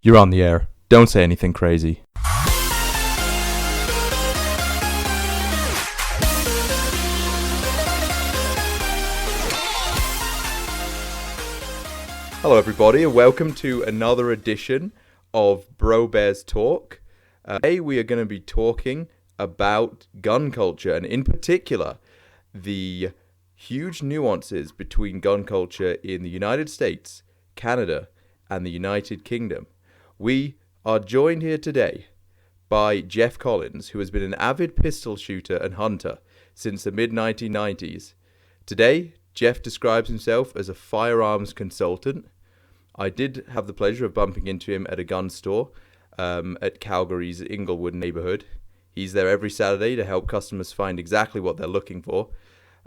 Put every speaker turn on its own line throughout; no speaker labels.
You're on the air. Don't say anything crazy. Hello everybody and welcome to another edition of Brobears Talk. Today we are going to be talking about gun culture and in particular the huge nuances between gun culture in the United States, Canada and the United Kingdom. We are joined here today by Jeff Collins, who has been an avid pistol shooter and hunter since the mid-1990s. Today, Jeff describes himself as a firearms consultant. I did have the pleasure of bumping into him at a gun store at Calgary's Inglewood neighborhood. He's there every Saturday to help customers find exactly what they're looking for.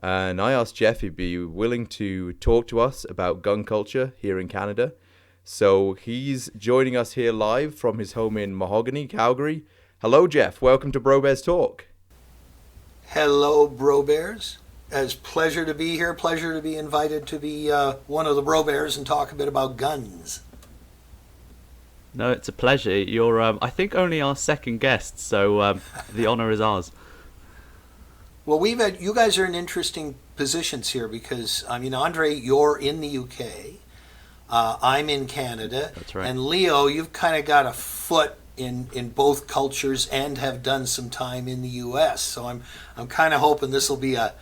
And I asked Jeff if he'd be willing to talk to us about gun culture here in Canada. So he's joining us here live from his home in Mahogany, Calgary. Hello, Jeff. Welcome to Brobears Talk.
Hello, Brobears. It's pleasure to be here. Pleasure to be invited to be one of the Brobears and talk a bit about guns.
No, it's a pleasure. You're, I think, only our second guest, so the honor is ours.
Well, you guys are in interesting positions here because, Andre, you're in the UK. I'm in Canada.
That's right.
And Leo, you've kind of got a foot in both cultures and have done some time in the US. So I'm kind of hoping this will be a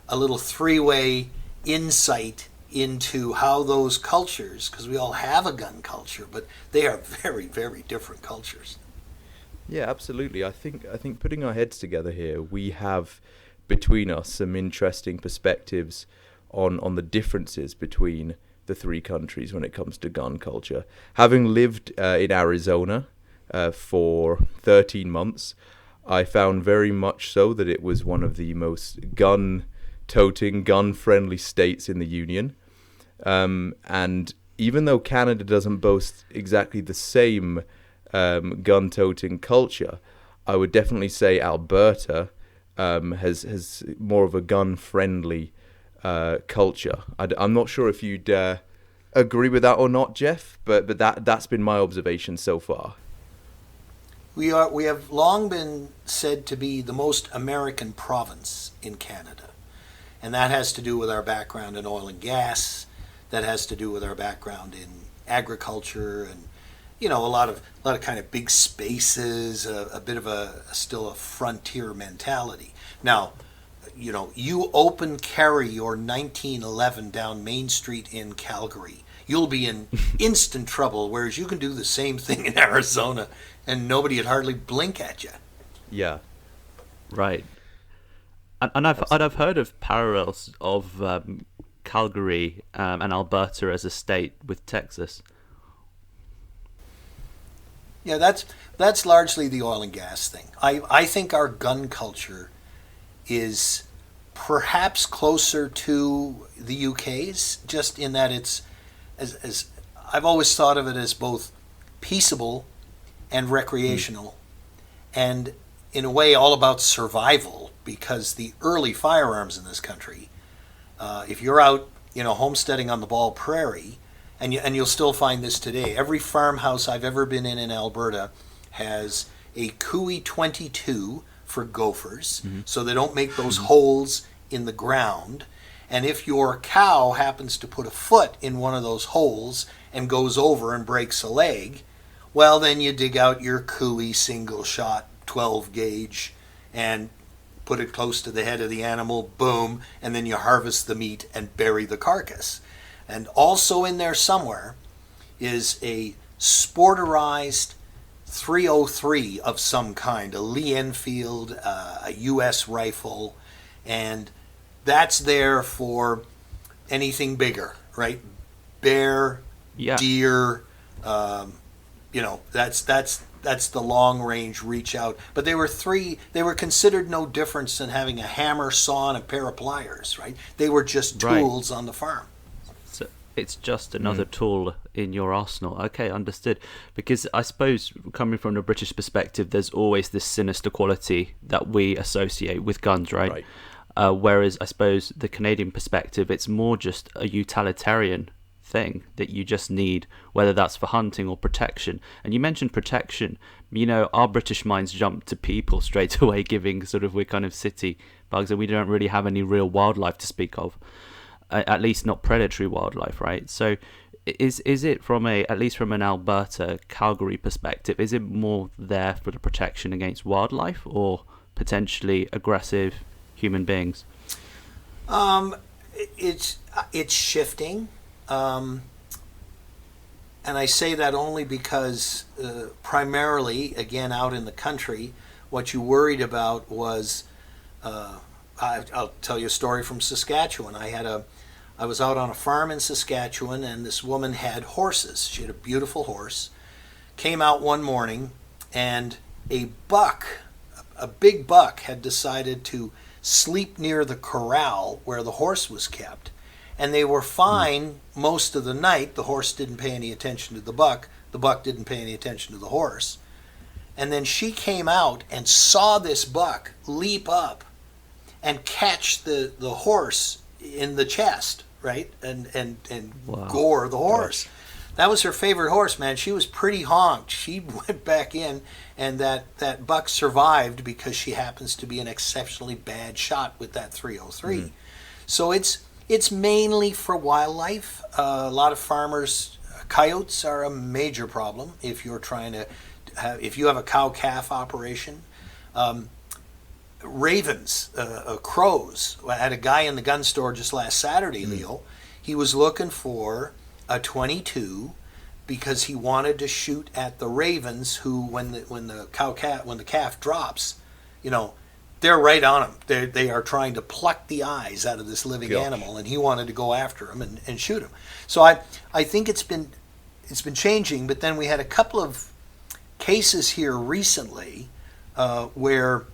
little three-way insight into how those cultures, because we all have a gun culture, but they are very, very different cultures.
Yeah, absolutely. I think putting our heads together here, we have between us some interesting perspectives on the differences between the three countries when it comes to gun culture. Having lived in Arizona for 13 months, I found very much so that it was one of the most gun-toting, gun-friendly states in the Union. And even though Canada doesn't boast exactly the same gun-toting culture, I would definitely say Alberta has more of a gun-friendly culture. I'm not sure if you'd agree with that or not, Jeff, but that's been my observation so far.
We have long been said to be the most American province in Canada, and that has to do with our background in oil and gas. That has to do with our background in agriculture and a lot of kind of big spaces, a bit of still a frontier mentality. Now, you open carry your 1911 down Main Street in Calgary, you'll be in instant trouble, whereas you can do the same thing in Arizona and nobody would hardly blink at you.
Yeah.
Right. And I've heard of parallels of Calgary and Alberta as a state with Texas.
Yeah, that's largely the oil and gas thing. I think our gun culture is perhaps closer to the UK's, just in that it's, as I've always thought of it, as both peaceable and recreational, and in a way all about survival, because the early firearms in this country, if you're out, homesteading on the Ball Prairie, and you'll still find this today. Every farmhouse I've ever been in Alberta has a Cooey 22 for gophers, so they don't make those holes in the ground. And if your cow happens to put a foot in one of those holes and goes over and breaks a leg, well, then you dig out your Cooey single shot 12 gauge and put it close to the head of the animal, boom, and then you harvest the meat and bury the carcass. And also in there somewhere is a sporterized .303 of some kind, a Lee Enfield, a U.S. rifle, and that's there for anything bigger, right? Bear, deer, that's the long range reach out. But they were considered no difference than having a hammer, saw, and a pair of pliers, right? They were just tools on the farm.
So it's just another tool in your arsenal. Okay, understood. Because I suppose coming from the British perspective, there's always this sinister quality that we associate with guns, right? Whereas I suppose the Canadian perspective, it's more just a utilitarian thing that you just need, whether that's for hunting or protection. And you mentioned protection. You know, our British minds jump to people straight away, giving sort of, we're kind of city bugs, and we don't really have any real wildlife to speak of, at least not predatory wildlife, right? So is it from at least from an Alberta, Calgary perspective, is it more there for the protection against wildlife or potentially aggressive human beings?
It's shifting, and I say that only because primarily, again, out in the country, what you worried about was, I'll tell you a story from Saskatchewan. I was out on a farm in Saskatchewan, and this woman had horses. She had a beautiful horse. Came out one morning, and a big buck, had decided to sleep near the corral where the horse was kept. And they were fine most of the night. The horse didn't pay any attention to the buck. The buck didn't pay any attention to the horse. And then she came out and saw this buck leap up and catch the horse in the chest, right? And
Wow.
gore the horse.
Gosh.
That was her favorite horse, man. She was pretty honked. She went back in, and that buck survived because she happens to be an exceptionally bad shot with that 303. So it's mainly for wildlife. A lot of farmers, coyotes are a major problem if you're trying to if you have a cow-calf operation. Ravens, crows. I had a guy in the gun store just last Saturday, Leo. He was looking for a 22 because he wanted to shoot at the ravens who, when the calf drops, you know, they're right on him. They are trying to pluck the eyes out of this living animal, and he wanted to go after him and shoot him. So I think it's been changing, but then we had a couple of cases here recently where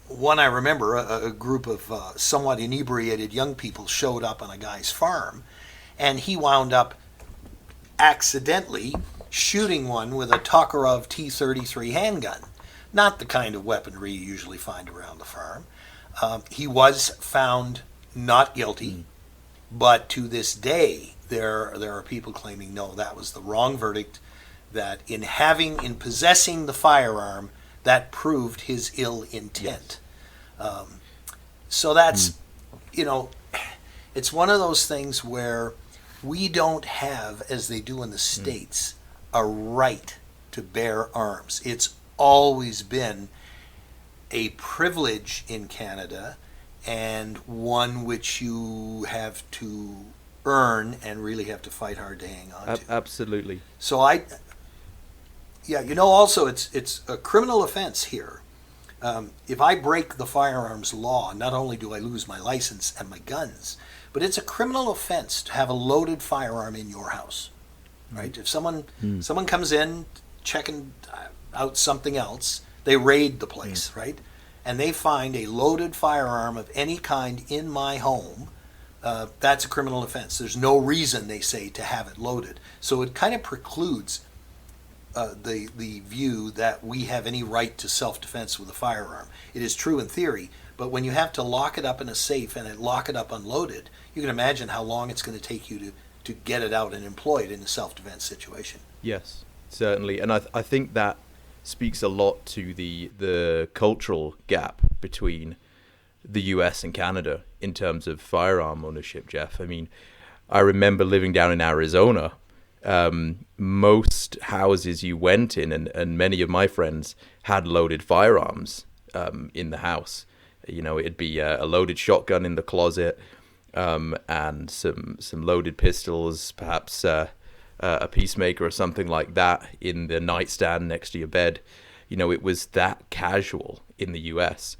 one I remember, a group of somewhat inebriated young people showed up on a guy's farm, and he wound up accidentally shooting one with a Tokarev T-33 handgun. Not the kind of weaponry you usually find around the farm. He was found not guilty, but to this day there are people claiming no, that was the wrong verdict, that in possessing the firearm, that proved his ill intent. So that's, it's one of those things where we don't have, as they do in the States, a right to bear arms. It's always been a privilege in Canada, and one which you have to earn and really have to fight hard to hang on to.
Absolutely.
So also it's a criminal offense here. If I break the firearms law, not only do I lose my license and my guns, but it's a criminal offense to have a loaded firearm in your house, right? If someone comes in checking out something else, they raid the place, right? And they find a loaded firearm of any kind in my home, that's a criminal offense. There's no reason, they say, to have it loaded. So it kind of precludes the view that we have any right to self-defense with a firearm. It is true in theory, but when you have to lock it up in a safe and lock it up unloaded, you can imagine how long it's going to take you to get it out and employ it in a self-defense situation.
Yes, certainly. And I think that speaks a lot to the cultural gap between the US and Canada in terms of firearm ownership, Jeff. I mean, I remember living down in Arizona. Most houses you went in, and many of my friends had loaded firearms in the house. It'd be a loaded shotgun in the closet, and some loaded pistols, perhaps a peacemaker or something like that in the nightstand next to your bed. It was that casual in the US.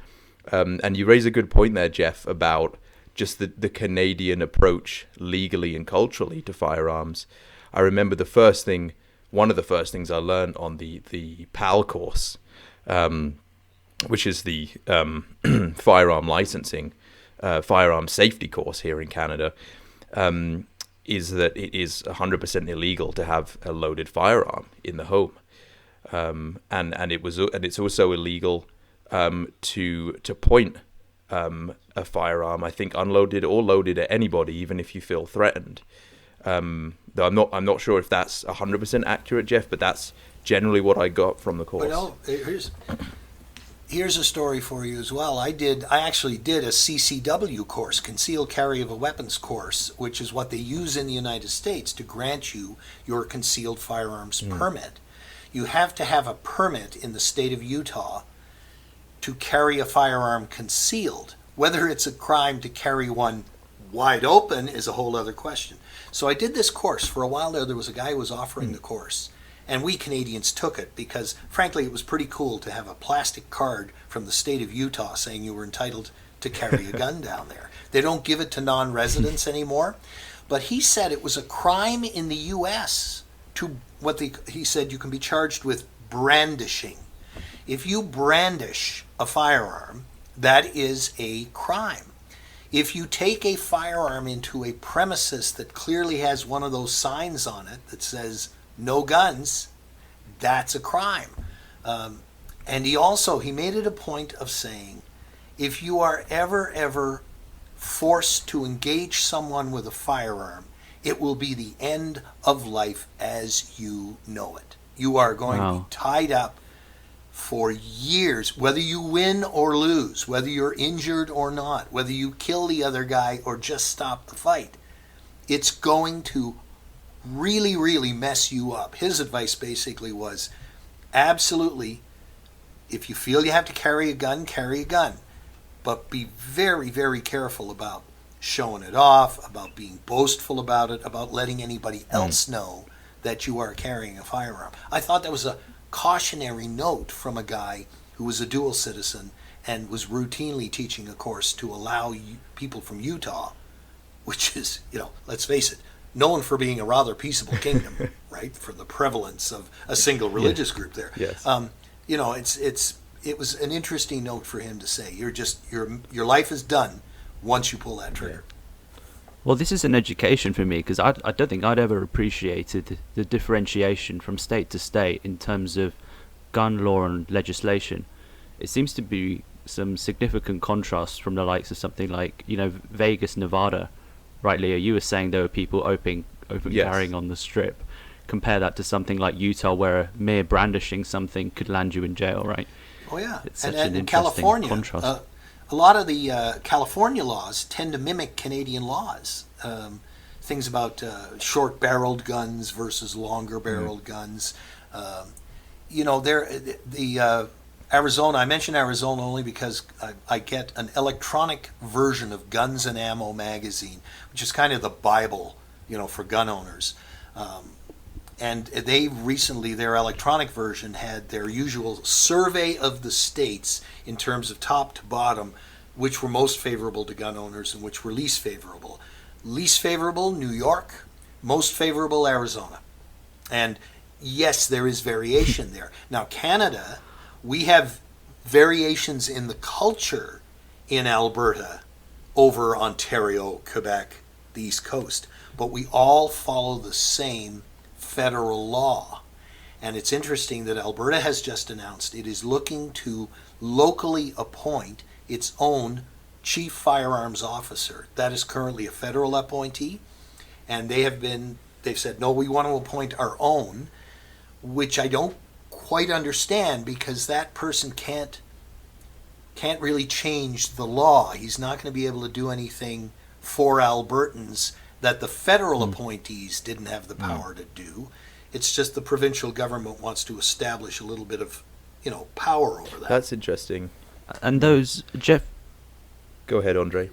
And you raise a good point there, Jeff, about just the Canadian approach legally and culturally to firearms. I remember one of the first things I learned on the PAL course, which is the firearm licensing, firearm safety course here in Canada, is that it is 100% illegal to have a loaded firearm in the home, and it's also illegal to point a firearm, I think, unloaded or loaded at anybody, even if you feel threatened. Though I'm not sure if that's 100% accurate, Jeff, but that's generally what I got from the course.
Well, here's a story for you as well. I actually did a CCW course, Concealed Carry of a Weapons course, which is what they use in the United States to grant you your concealed firearms permit. You have to have a permit in the state of Utah to carry a firearm concealed. Whether it's a crime to carry one wide open is a whole other question. So I did this course. For a while there was a guy who was offering the course. And we Canadians took it because, frankly, it was pretty cool to have a plastic card from the state of Utah saying you were entitled to carry a gun down there. They don't give it to non-residents anymore. But he said it was a crime in the U.S. to he said you can be charged with brandishing. If you brandish a firearm, that is a crime. If you take a firearm into a premises that clearly has one of those signs on it that says no guns, that's a crime. And he made it a point of saying, if you are ever forced to engage someone with a firearm, it will be the end of life as you know it. You are going to be tied up for years, whether you win or lose, whether you're injured or not, whether you kill the other guy or just stop the fight. It's going to really, really mess you up. His advice basically was, absolutely, if you feel you have to carry a gun, carry a gun. But be very, very careful about showing it off, about being boastful about it, about letting anybody else know that you are carrying a firearm. I thought that was a cautionary note from a guy who was a dual citizen and was routinely teaching a course to allow people from Utah, which is, let's face it, known for being a rather peaceable kingdom, right? For the prevalence of a single religious group there.
Yes.
It was an interesting note for him to say. Your life is done once you pull that trigger.
Well, this is an education for me because I don't think I'd ever appreciated the differentiation from state to state in terms of gun law and legislation. It seems to be some significant contrast from the likes of something like, Vegas, Nevada. Right, Leo, you were saying there were people open carrying on the strip. Compare that to something like Utah, where mere brandishing something could land you in jail, right?
Oh, yeah.
It's such
and
an
in California,
contrast.
A lot of the California laws tend to mimic Canadian laws. Things about short-barreled guns versus longer-barreled guns. Arizona, I mention Arizona only because I get an electronic version of Guns and Ammo magazine, which is kind of the Bible, for gun owners. And they recently, their electronic version had their usual survey of the states in terms of top to bottom, which were most favorable to gun owners and which were least favorable. Least favorable, New York. Most favorable, Arizona. And yes, there is variation there. Now, Canada, we have variations in the culture in Alberta over Ontario, Quebec, the East Coast. But we all follow the same federal law. And it's interesting that Alberta has just announced it is looking to locally appoint its own chief firearms officer. That is currently a federal appointee. And they've said, no, we want to appoint our own, which I don't quite understand because that person can't really change the law. He's not going to be able to do anything for Albertans that the federal appointees didn't have the power to do. It's just the provincial government wants to establish a little bit of, power over that.
That's interesting.
And those, Jeff...
Go ahead, Andre.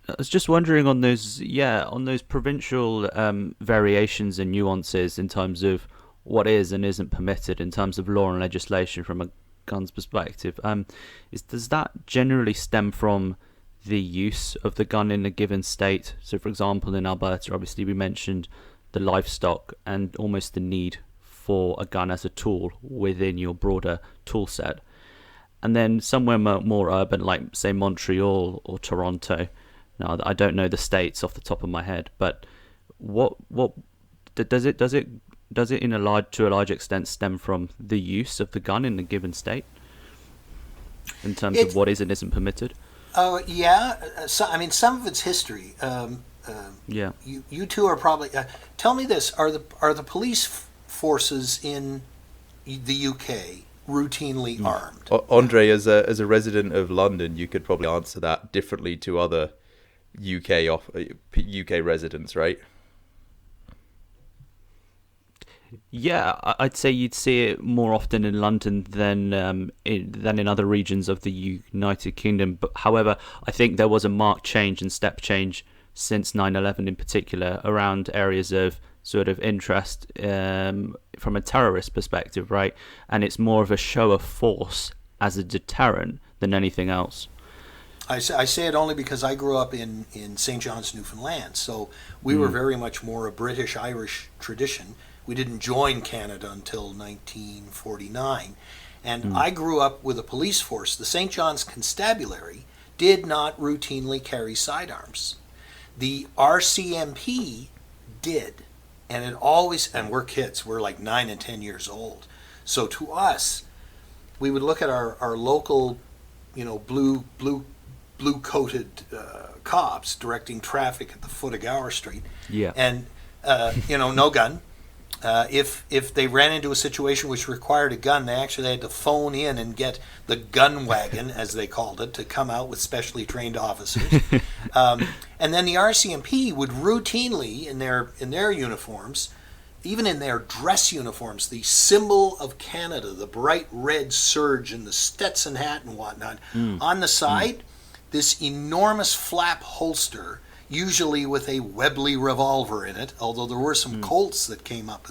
I was just wondering on those provincial variations and nuances in terms of what is and isn't permitted in terms of law and legislation from a gun's perspective. Does that generally stem from the use of the gun in a given state? So, for example, in Alberta, obviously we mentioned the livestock and almost the need for a gun as a tool within your broader tool set. And then somewhere more urban, like say Montreal or Toronto. Now, I don't know the states off the top of my head, but what does it to a large extent stem from the use of the gun in a given state in terms of what is and isn't permitted?
Yeah. Some of it's history.
Yeah.
You two are probably. Tell me this: are the police forces in the UK routinely armed?
Andre, as a resident of London, you could probably answer that differently to other UK residents, right?
Yeah, I'd say you'd see it more often in London than in other regions of the United Kingdom. But however, I think there was a marked change and step change since 9/11 in particular around areas of sort of interest from a terrorist perspective, right? And it's more of a show of force as a deterrent than anything else.
I say it only because I grew up in St. John's, Newfoundland, so we were very much more a British-Irish tradition. We didn't join Canada until 1949. And I grew up with a police force. The St. John's Constabulary did not routinely carry sidearms. The RCMP did. And it always, and we're kids, we're like 9 and 10 years old. So to us, we would look at our local, blue-coated cops directing traffic at the foot of Gower Street.
Yeah.
And, no gun. If they ran into a situation which required a gun, they actually had to phone in and get the gun wagon, as they called it, to come out with specially trained officers. And then the RCMP would routinely, in their uniforms, even in their dress uniforms, the symbol of Canada, the bright red serge and the Stetson hat and whatnot, on the side, this enormous flap holster, usually with a Webley revolver in it, although there were some Colts that came up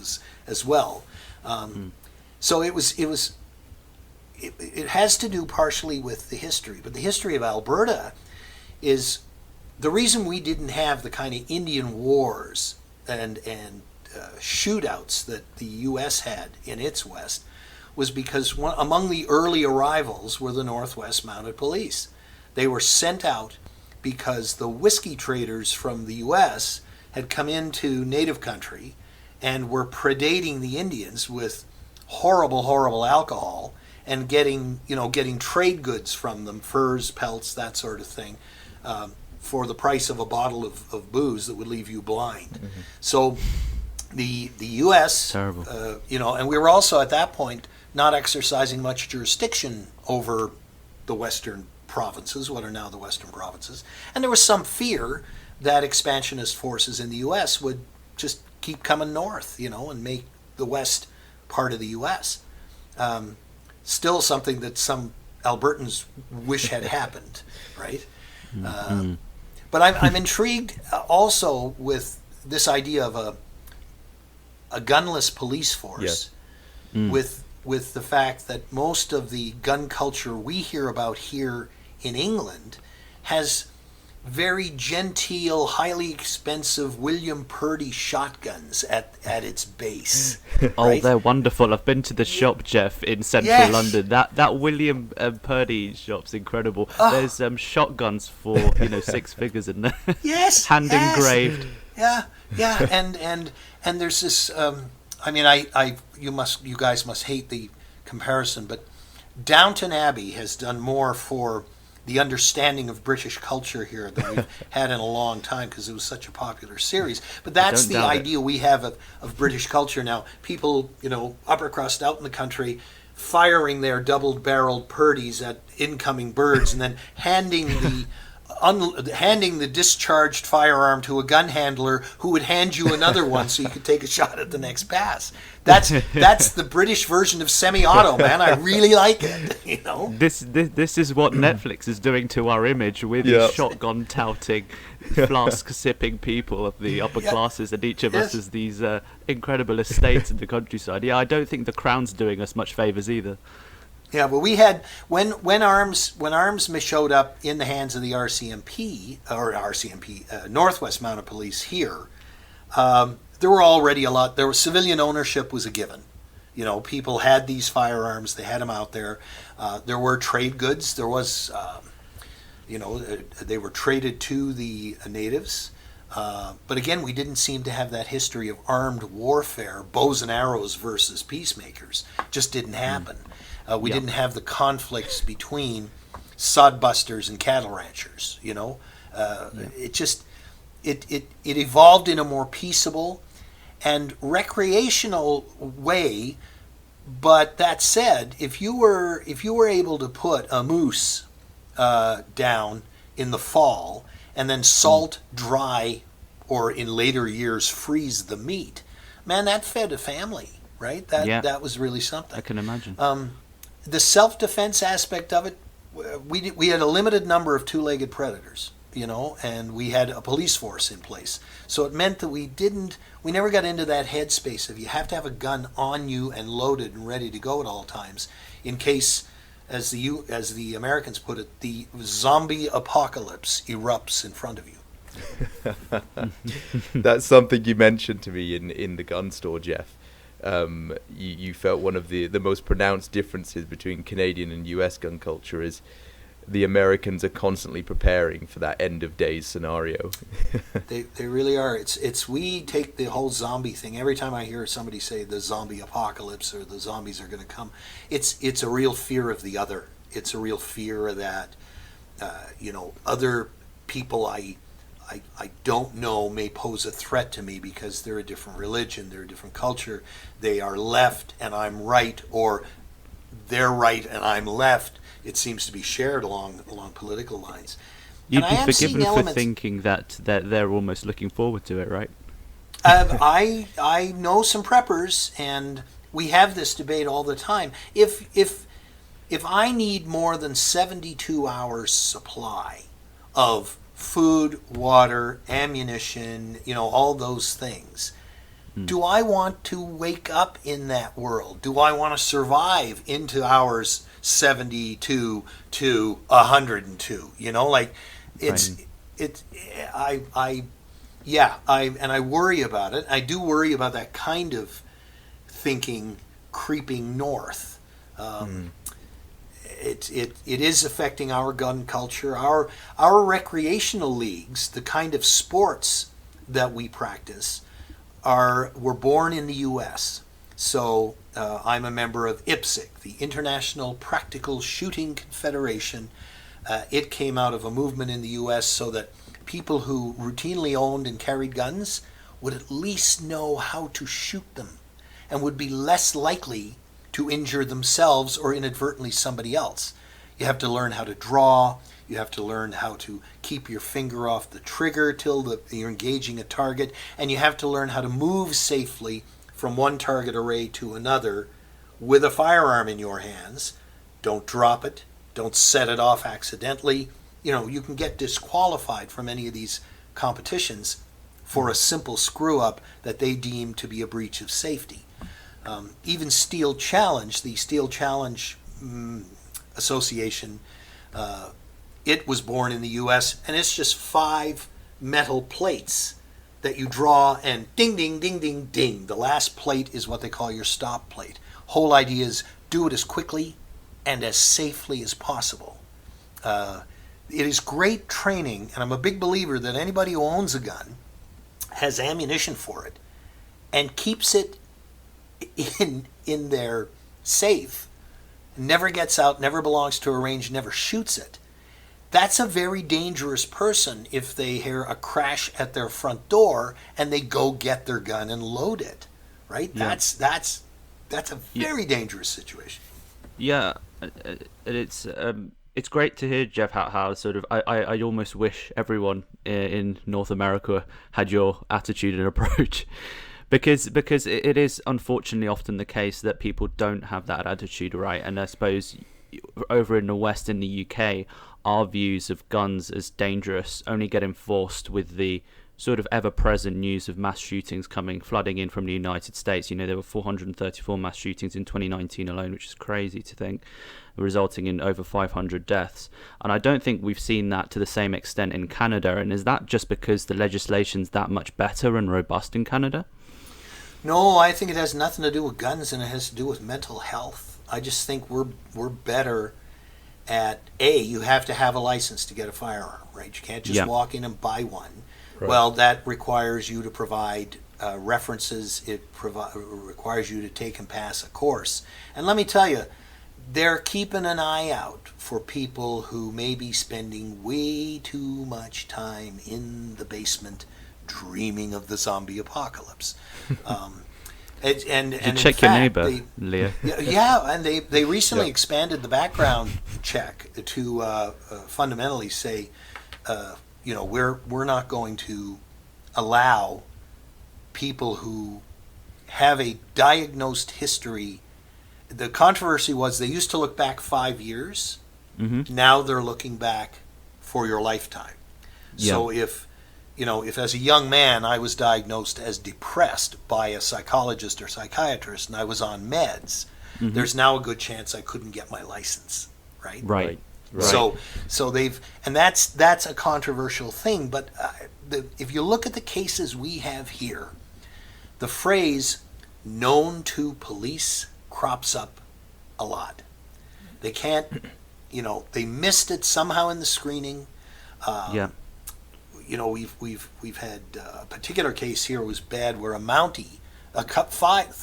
as well. So it has to do partially with the history, but the history of Alberta is the reason we didn't have the kind of Indian wars and shootouts that the U.S. had in its west was because among the early arrivals were the Northwest Mounted Police. They were sent out because the whiskey traders from the U.S. had come into native country and were predating the Indians with horrible, horrible alcohol and getting trade goods from them, furs, pelts, that sort of thing, for the price of a bottle of booze that would leave you blind. So the U.S.,
Terrible.
And we were also at that point not exercising much jurisdiction over the western provinces, what are now the western provinces, and there was some fear that expansionist forces in the U.S. would just keep coming north, and make the west part of the U.S. Still something that some Albertans wish had happened, right? But I'm intrigued also with this idea of a gunless police force, with the fact that most of the gun culture we hear about here in England has very genteel, highly expensive William Purdy shotguns at its base.
Oh,
right?
they're wonderful. I've been to the shop, Jeff, in central London. That William Purdy shop's incredible. There's shotguns for 6 figures in there.
Yes,
hand engraved.
Yeah, and there's this. You guys must hate the comparison, but Downton Abbey has done more for the understanding of British culture here than we've had in a long time because it was such a popular series. But that's the idea we have of British culture now. People, upper crust out in the country, firing their double-barreled Purdies at incoming birds and then handing the discharged firearm to a gun handler who would hand you another one so you could take a shot at the next pass. That's the British version of semi-auto, man. I really like it.
This is what Netflix is doing to our image with these shotgun touting, flask sipping people of the upper classes, and each of us as these incredible estates in the countryside. Yeah, I don't think the Crown's doing us much favors either.
Yeah, but we had when arms showed up in the hands of the RCMP Northwest Mounted Police here. There were already there was civilian ownership was a given. People had these firearms; they had them out there. There were trade goods. There was, they were traded to the natives. But again, we didn't seem to have that history of armed warfare, bows and arrows versus peacemakers. Just didn't happen. We didn't have the conflicts between sodbusters and cattle ranchers. It just it evolved in a more peaceable and recreational way. But that said, if you were able to put a moose down in the fall and then salt, dry, or in later years freeze the meat, man, that fed a family, right? That was really something.
I can imagine.
The self-defense aspect of it, we had a limited number of two-legged predators, and we had a police force in place. So it meant that we never got into that headspace of you have to have a gun on you and loaded and ready to go at all times in case, as the Americans put it, the zombie apocalypse erupts in front of you.
That's something you mentioned to me in the gun store, Jeff. You felt one of the most pronounced differences between Canadian and US gun culture is the Americans are constantly preparing for that end of days scenario.
They really are. We take the whole zombie thing. Every time I hear somebody say the zombie apocalypse or the zombies are going to come, it's a real fear of the other. It's a real fear that other people I don't know may pose a threat to me because they're a different religion, they're a different culture, they are left and I'm right, or they're right and I'm left. It seems to be shared along political lines.
You'd be forgiven for thinking that they're almost looking forward to it, right?
I know some preppers, and we have this debate all the time. If I need more than 72 hours supply of food, water, ammunition, all those things, do I want to wake up in that world? Do I want to survive into hours 72 to 102? I worry about it. I do worry about that kind of thinking creeping north. It is affecting our gun culture, our recreational leagues, the kind of sports that we practice were born in the U.S. So I'm a member of IPSC, the International Practical Shooting Confederation. It came out of a movement in the U.S. so that people who routinely owned and carried guns would at least know how to shoot them and would be less likely to injure themselves or inadvertently somebody else. You have to learn how to draw. You have to learn how to keep your finger off the trigger till you're engaging a target. And you have to learn how to move safely from one target array to another with a firearm in your hands. Don't drop it. Don't set it off accidentally. You can get disqualified from any of these competitions for a simple screw-up that they deem to be a breach of safety. Even Steel Challenge, the Steel Challenge Association, it was born in the U.S., and it's just 5 metal plates that you draw and ding, ding, ding, ding, ding. The last plate is what they call your stop plate. Whole idea is do it as quickly and as safely as possible. It is great training, and I'm a big believer that anybody who owns a gun has ammunition for it and keeps it in their safe, never gets out, never belongs to a range, never shoots it. That's a very dangerous person if they hear a crash at their front door and they go get their gun and load it, right? Yeah. That's a very dangerous situation.
Yeah, it's great to hear, Jeff, how sort of I almost wish everyone in North America had your attitude and approach. Because it is unfortunately often the case that people don't have that attitude, right? And I suppose over in the West, in the UK, our views of guns as dangerous only get enforced with the sort of ever-present news of mass shootings flooding in from the United States. There were 434 mass shootings in 2019 alone, which is crazy to think, resulting in over 500 deaths. And I don't think we've seen that to the same extent in Canada. And is that just because the legislation's that much better and robust in Canada?
No, I think it has nothing to do with guns, and it has to do with mental health. I just think we're better at you have to have a license to get a firearm, right? You can't just walk in and buy one. Right. Well, that requires you to provide references. It requires you to take and pass a course. And let me tell you, they're keeping an eye out for people who may be spending way too much time in the basement dreaming of the zombie apocalypse. And
check your neighbor, Leah.
Yeah, and they recently
Yeah.
expanded the background check to fundamentally say, we're not going to allow people who have a diagnosed history. The controversy was they used to look back 5 years.
Mm-hmm.
Now they're looking back for your lifetime. So if as a young man I was diagnosed as depressed by a psychologist or psychiatrist and I was on meds, there's now a good chance I couldn't get my license, right?
Right.
So they've, and that's a controversial thing. But if you look at the cases we have here, the phrase "known to police" crops up a lot. They can't, they missed it somehow in the screening. We've had a particular case here was bad where a Mountie, five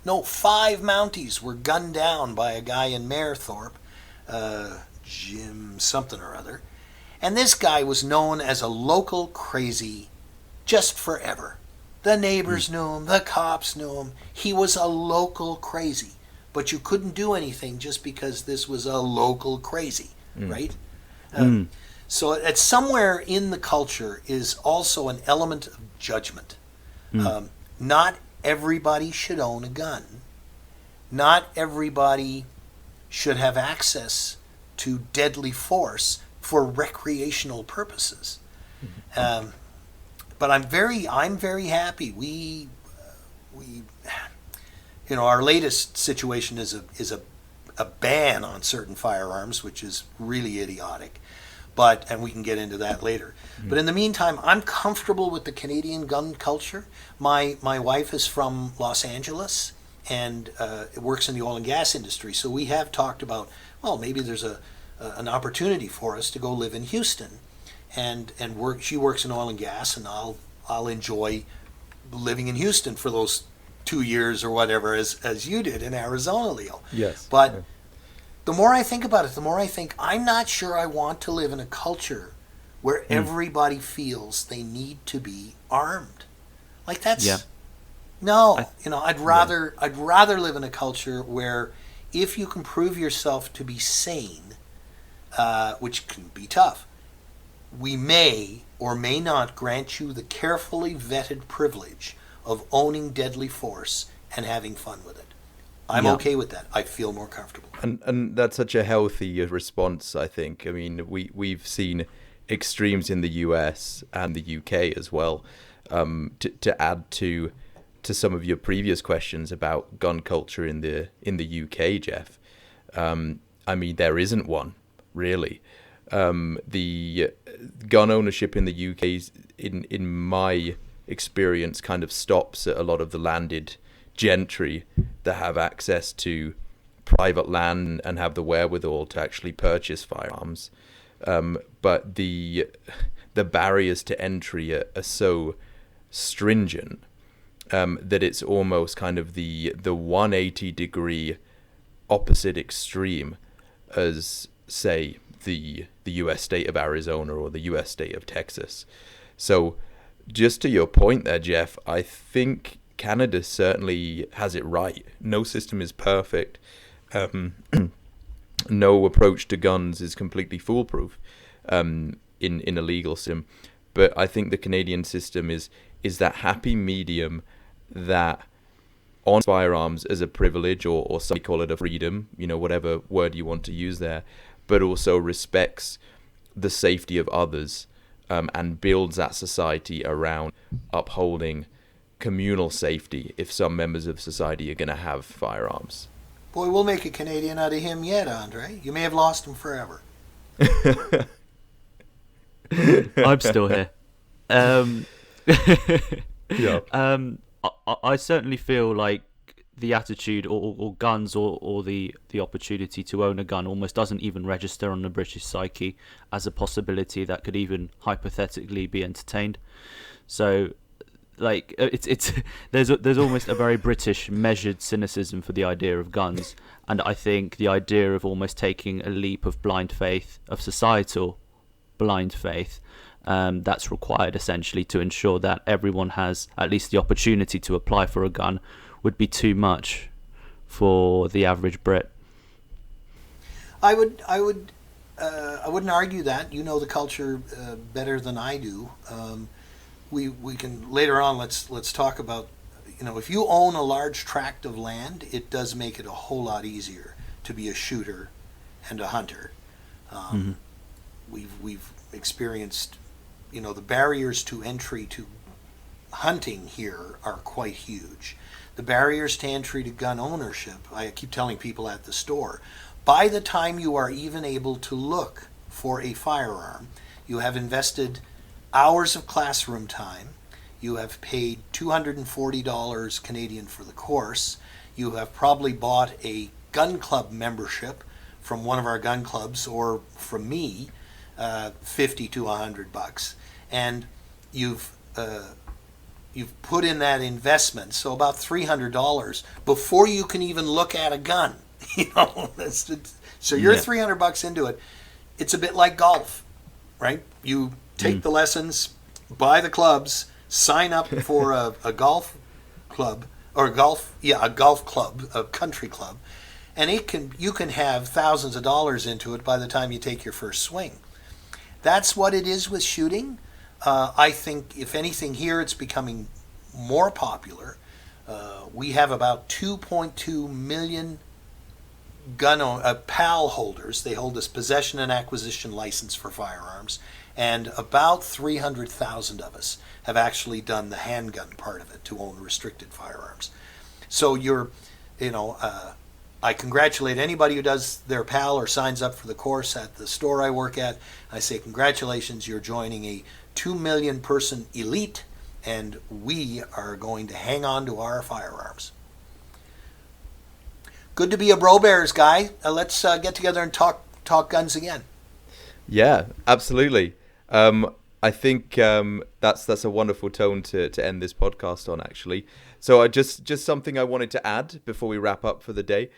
Mounties were gunned down by a guy in Mayerthorpe, Jim something or other, and this guy was known as a local crazy just forever. The neighbors knew him, the cops knew him. He was a local crazy, but you couldn't do anything just because this was a local crazy, right? So it's somewhere in the culture is also an element of judgment. Not everybody should own a gun. Not everybody should have access to deadly force for recreational purposes. But I'm very happy. We our latest situation is a ban on certain firearms, which is really idiotic. And we can get into that later. But in the meantime, I'm comfortable with the Canadian gun culture. My wife is from Los Angeles and works in the oil and gas industry. So we have talked about, well, maybe there's an opportunity for us to go live in Houston and work. She works in oil and gas, and I'll enjoy living in Houston for those 2 years or whatever as you did in Arizona, Leo.
Yes.
But the more I think about it, the more I think I'm not sure I want to live in a culture where everybody feels they need to be armed. Like that's no, I'd rather live in a culture where if you can prove yourself to be sane, which can be tough, we may or may not grant you the carefully vetted privilege of owning deadly force and having fun with it. I'm okay with that. I feel more comfortable.
And that's such a healthy response, I think. I mean, we've seen extremes in the US and the UK as well. To add to some of your previous questions about gun culture in the UK, Jeff. I mean, there isn't one really. The gun ownership in the UK, in my experience, kind of stops at a lot of the landed gentry that have access to private land and have the wherewithal to actually purchase firearms. But the barriers to entry are so stringent that it's almost kind of the 180-degree opposite extreme as, say, the US state of Arizona or the US state of Texas. So just to your point there, Jeff, I think Canada certainly has it right. No system is perfect. No approach to guns is completely foolproof in a legal system. But I think the Canadian system is that happy medium that on firearms as a privilege, or some call it a freedom, whatever word you want to use there, but also respects the safety of others and builds that society around upholding communal safety if some members of society are going to have firearms.
Boy, we'll make a Canadian out of him yet, Andre. You may have lost him forever.
I'm still here. I certainly feel like the attitude or guns or the opportunity to own a gun almost doesn't even register on the British psyche as a possibility that could even hypothetically be entertained. So like it's there's almost a very British measured cynicism for the idea of guns, and I think the idea of almost taking a leap of blind faith, of societal blind faith, that's required essentially to ensure that everyone has at least the opportunity to apply for a gun, would be too much for the average Brit.
I wouldn't argue that. You know the culture better than I do. We can later on. Let's talk about, if you own a large tract of land, it does make it a whole lot easier to be a shooter and a hunter. We've experienced, the barriers to entry to hunting here are quite huge. The barriers to entry to gun ownership, I keep telling people at the store, by the time you are even able to look for a firearm, you have invested hours of classroom time, you have paid $240 Canadian for the course, you have probably bought a gun club membership from one of our gun clubs or from me, $50 to $100, and you've put in that investment, so about $300 before you can even look at a gun. So you're $300 into it. It's a bit like golf, right? You take the lessons, buy the clubs, sign up for a golf club or a golf club, a country club, and you can have thousands of dollars into it by the time you take your first swing. That's what it is with shooting. I think, if anything, here it's becoming more popular. We have about 2.2 million PAL holders. They hold this possession and acquisition license for firearms, and about 300,000 of us have actually done the handgun part of it to own restricted firearms. So I congratulate anybody who does their PAL or signs up for the course at the store I work at. I say congratulations, you're joining a 2 million person elite, and we are going to hang on to our firearms. Good to be a Brobears guy. Let's get together and talk guns again.
Yeah, absolutely. I think that's a wonderful tone to end this podcast on, actually. So just something I wanted to add before we wrap up for the day.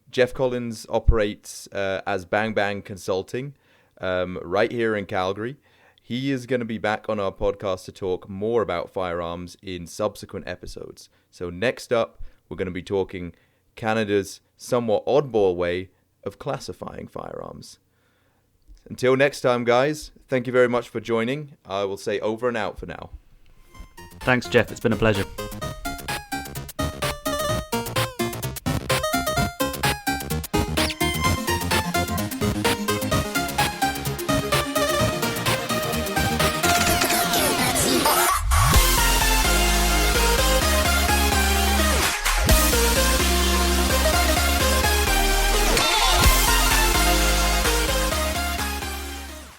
Jeff Collins operates as Bang Bang Consulting right here in Calgary. He is going to be back on our podcast to talk more about firearms in subsequent episodes. So next up, we're going to be talking Canada's somewhat oddball way of classifying firearms. Until next time, guys, thank you very much for joining. I will say over and out for now.
Thanks, Jeff. It's been a pleasure.